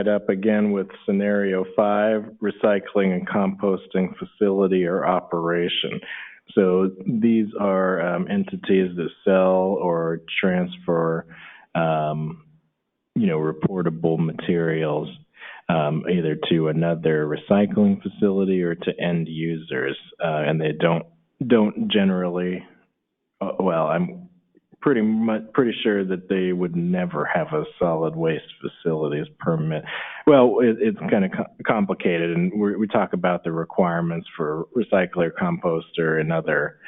up again with scenario 5, recycling and composting facility or operation. So these are entities that sell or transfer, reportable materials either to another recycling facility or to end users, and they don't generally. Well, I'm pretty sure that they would never have a solid waste facilities permit. Well, it's kind of complicated, and we talk about the requirements for recycler, composter, and other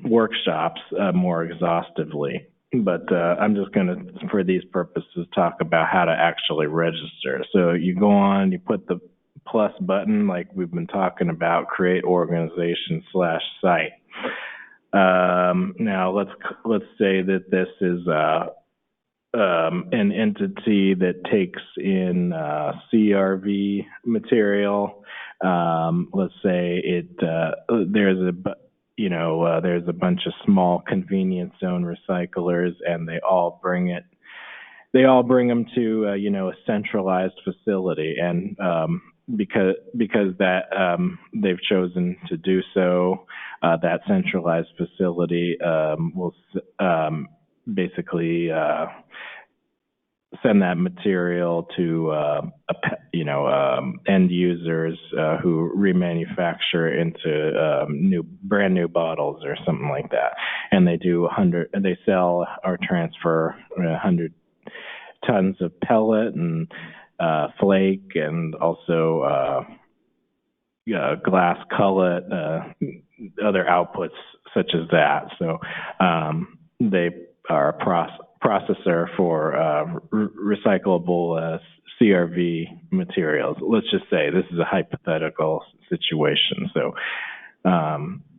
workshops more exhaustively. But I'm just going to, for these purposes, talk about how to actually register. So you go on, you put the plus button, like we've been talking about, create organization /site. Now let's say that this is an entity that takes in CRV material. Let's say there's a bunch of small convenience zone recyclers, and they all bring them to a centralized facility, and because that they've chosen to do so, that centralized facility will basically send that material to end users who remanufacture into brand new bottles or something like that, and they sell or transfer 100 tons of pellet and flake, and also glass cullet, other outputs such as that. So they are a processor for recyclable CRV materials. Let's just say this is a hypothetical situation, so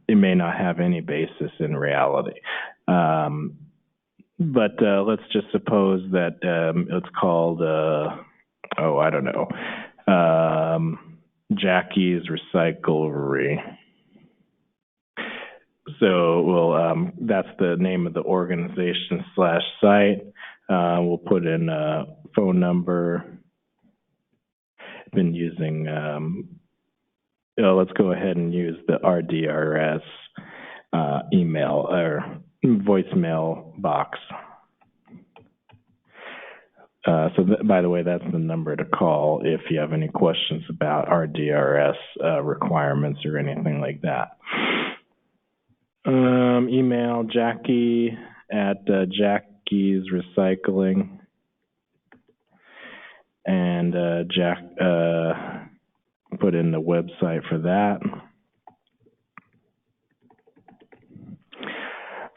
it may not have any basis in reality. But let's just suppose that it's called, I don't know, Jackie's Recyclery. So that's the name of the organization /site. We'll put in a phone number. Been using, let's go ahead and use the RDRS email or voicemail box. By the way, that's the number to call if you have any questions about RDRS requirements or anything like that. Email Jackie at Jackie's Recycling, and Jack put in the website for that.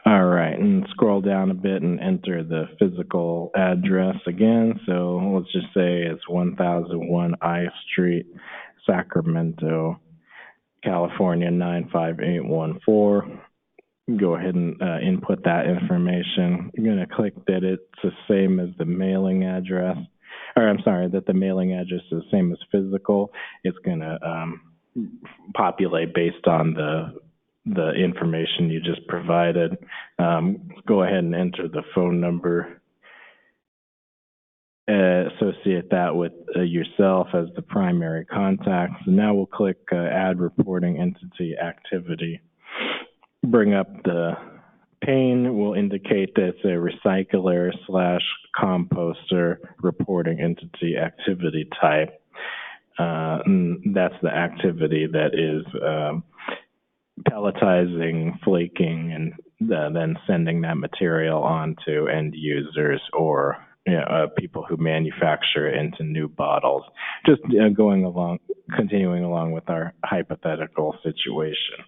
All right, and scroll down a bit and enter the physical address again. So let's just say it's 1001 I Street, Sacramento, California 95814. Go ahead and input that information. You're going to click that it's the same as the mailing address, that the mailing address is the same as physical. It's going to populate based on the information you just provided. Go ahead and enter the phone number. Associate that with yourself as the primary contact. So now we'll click Add Reporting Entity Activity. Bring up the pane. Will indicate that it's a recycler /composter reporting entity activity type. And that's the activity that is pelletizing, flaking, and then sending that material on to end users or people who manufacture it into new bottles. Just continuing along with our hypothetical situation.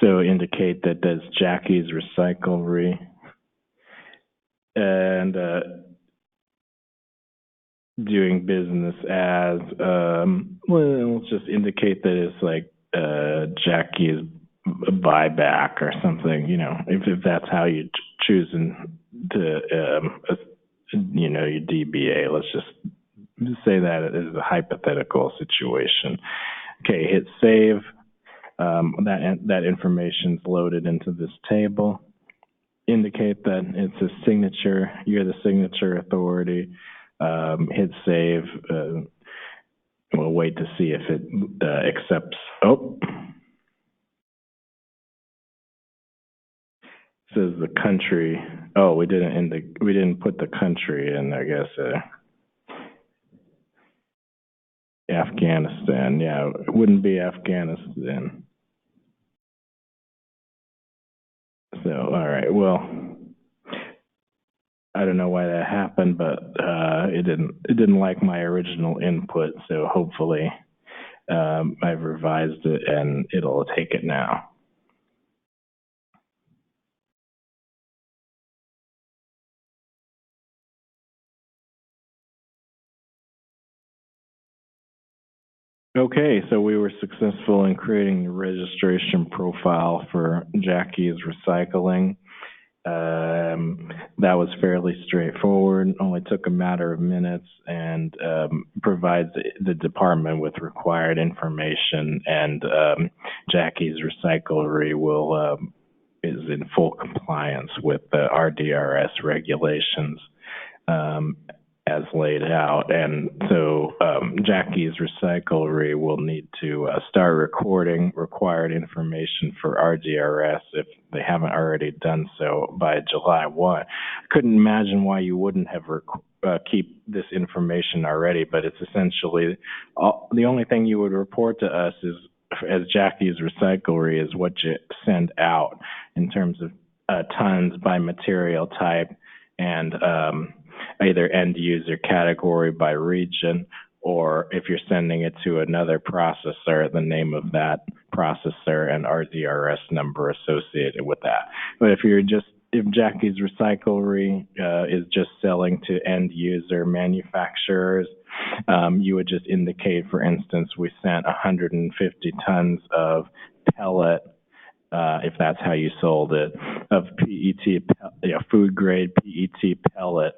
So indicate that that's Jackie's Recyclery, and doing business as, let's just indicate that it's like Jackie's Buyback or something, if that's how you choose to, your DBA. Let's just say that it is a hypothetical situation. Okay, hit save. That information's loaded into this table. indicate that it's a signature, you're the signature authority, hit save. We'll wait to see if it accepts. Oh, says the country. Oh, we didn't put the country in, I guess. Afghanistan. Yeah, it wouldn't be Afghanistan. So, all right. Well, I don't know why that happened, but it didn't like my original input. So hopefully, I've revised it and it'll take it now. Okay, so we were successful in creating the registration profile for Jackie's Recycling. That was fairly straightforward, only took a matter of minutes, and provides the department with required information, and Jackie's Recyclery is in full compliance with the RDRS regulations as laid out. And so Jackie's Recyclery will need to start recording required information for RDRS if they haven't already done so by July 1. Couldn't imagine why you wouldn't have keep this information already, but it's essentially the only thing you would report to us is, as Jackie's Recyclery, is what you send out in terms of tons by material type and either end user category by region, or if you're sending it to another processor, the name of that processor and RDRS number associated with that. But if Jackie's Recyclery is just selling to end user manufacturers, you would just indicate, for instance, we sent 150 tons of pellet, if that's how you sold it, of PET, food grade PET pellet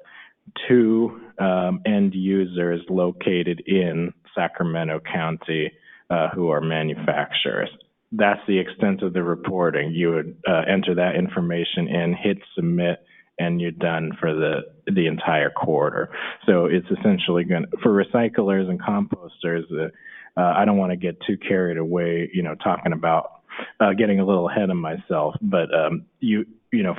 to end users located in Sacramento County who are manufacturers. That's the extent of the reporting. You would enter that information in, hit submit, and you're done for the entire quarter. So it's essentially going to, for recyclers and composters, I don't want to get too carried away, talking about getting a little ahead of myself, but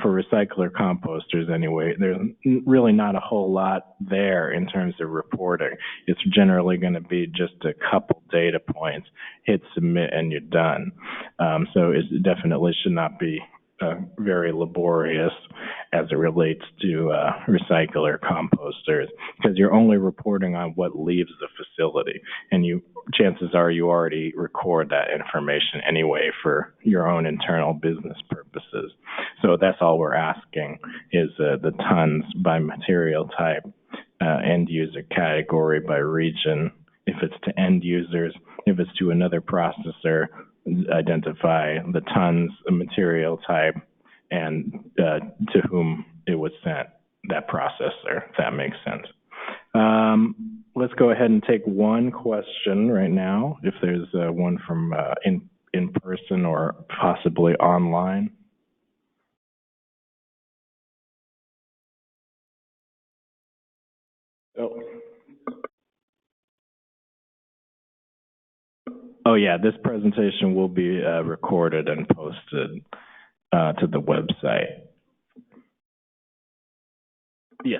for recycler composters anyway, there's really not a whole lot there in terms of reporting. It's generally going to be just a couple data points, hit submit, and you're done. So it definitely should not be very laborious as it relates to recycler composters, because you're only reporting on what leaves the facility, and chances are you already record that information anyway for your own internal business purposes. So that's all we're asking is the tons by material type, end user category by region. If it's to end users, if it's to another processor, identify the tons, the material type, and to whom it was sent, that processor, if that makes sense. Let's go ahead and take one question right now, if there's one from in person or possibly online. Oh yeah, this presentation will be recorded and posted to the website. Yeah.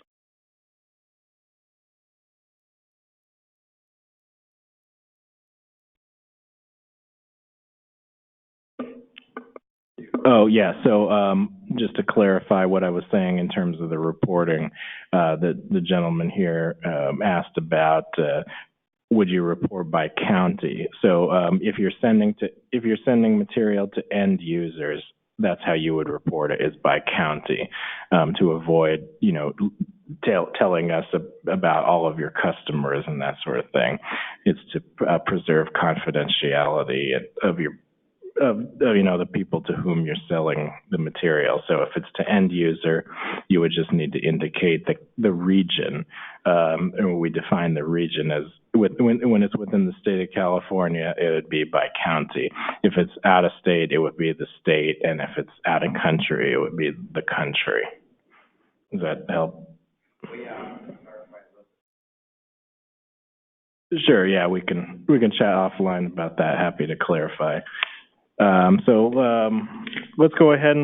Oh yeah. So just to clarify what I was saying in terms of the reporting, the gentleman here asked about would you report by county? So if you're sending material to end users, that's how you would report it, is by county, to avoid telling us about all of your customers and that sort of thing. It's to preserve confidentiality of your the people to whom you're selling the material. So if it's to end user, you would just need to indicate the region. And we define the region as when it's within the state of California, it would be by county. If it's out of state, it would be the state, and if it's out of country, it would be the country. Does that help? Sure. Yeah, we can chat offline about that. Happy to clarify. Let's go ahead and